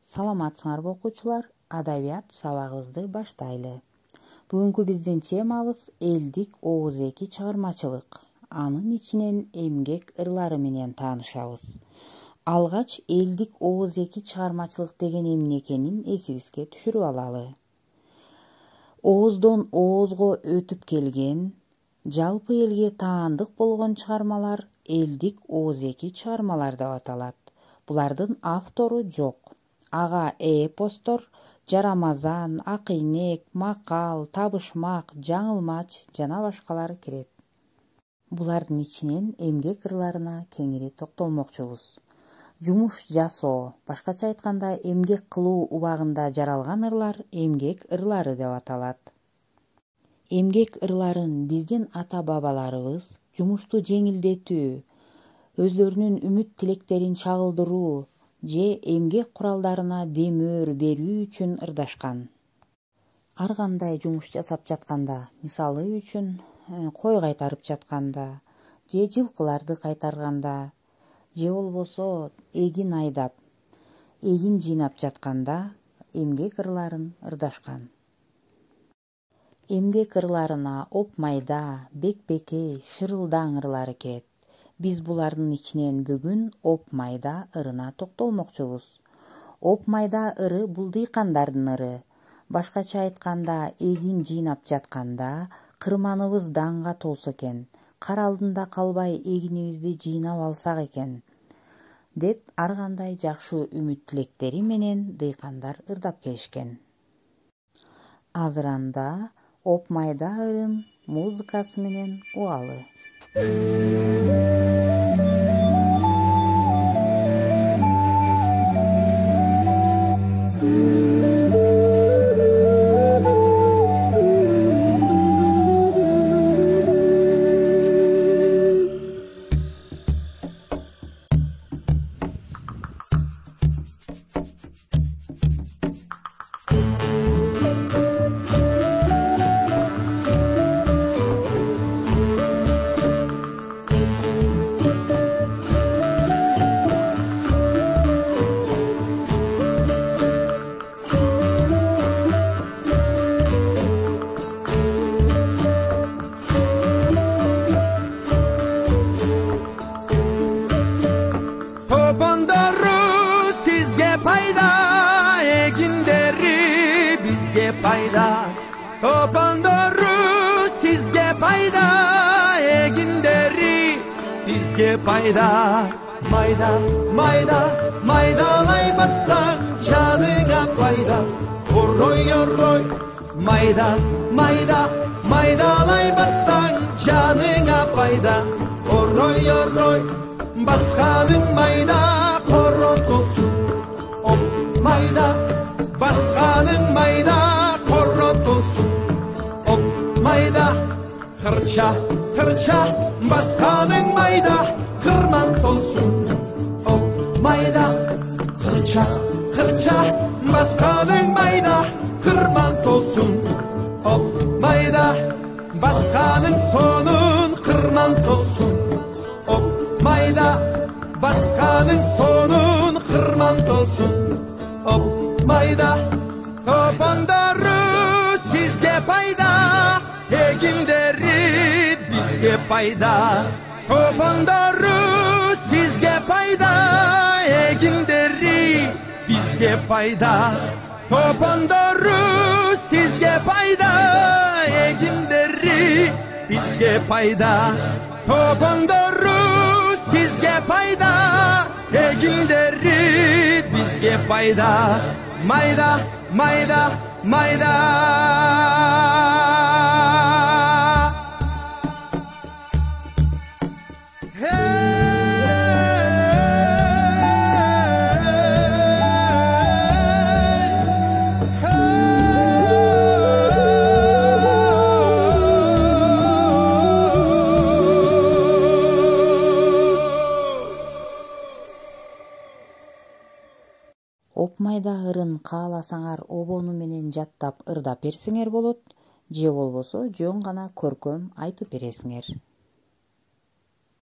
Саламатсыңарбы окуучулар, адабият сабагыбызды баштайлы. Бүгүнкү биздин темабыз элдик ооз-эки чыгармачылык. Анын ичинен эмгек ырлары менен таанышабыз. Алгач элдик ооз-эки чыгармачылык деген эмне экенин эсибизге түшүрүп алалы. Ооздон оозго өтүп келген, жалпы элге таандык болгон чыгармалар элдик ооз-эки чыгармалар деп аталат. Булардын автору жок. Ага эпостор, жарамазан, акыйнек, макал, табышмак, жаңылмач жана башкалары кирет. Булардын ичинен эмгек ырларына кеңири токтолмокчубуз. Жумуш жасоо, башкача айтканда эмгек кылуу убагында жаралган ырлар эмгек ырлары деп аталат. Эмгек ырларын биздин ата-бабаларыбыз жумушту жеңилдетүү, өзлөрүнүн үмүт тилектерин чагылдыруу же эмгек куралдарына демөөр берүү үчүн ырдашкан. Ар кандай жумуш жасап жатканда, мисалы үчүн кой кайтарып жатканда, же жылкыларды кайтарганда, же болбосо эгин айдап, эгин жыйнап жатканда эмгек ырларын ырдашкан. Эмгек ырларына оп-майда, бек-бекей, шырылдаң ырлары кирет. Биз булардын ичинен бүгүн оп-майда ырына токтолмокчубуз. Оп-майда ыры бул дыйкандардын ыры. Башкача айтканда, эгин жыйнап жатканда кырманыбыз даңга толсо экен, кар алдында калбай эгинибизди жыйнап алсак экен, деп ар кандай жакшы үмүт тилектери менен дыйкандар ырдап келишкен. Азыр анда оп-майда ырын музыкасы менен угалы. Topandoru sizge payda, eginderi bizge payda. Mayda, mayda, maydalaymasan canına payda. Oroy, oroy, mayda, mayda, maydalaymasan canına payda. Oroy, oroy, baskanın mayda, korot olsun. Hop, mayda, baskanın mayda, korot olsun. Hop, mayda, hırça, hırça, baskanın mayda, kırman olsun. Hop, mayda, hırça, hırça, baskanın mayda, kırman olsun. Hop, mayda, baskanın sonun kırman olsun. Hop, mayda, baskanın sonun kırman olsun. Hop, mayda, topandoru sizge payda, eginderi bizge payda. Topandoru sizge payda, eginderi bizge payda. Topandoru sizge payda, eginderi bizge payda. Topandoru sizge payda, eginderi bizge payda. Mayda, mayda, mayda. Оп-майда ырын кааласаңар обону менен жаттап ырдап берсеңер болот, же болбосо жөн гана көркөм айтып бересиңер.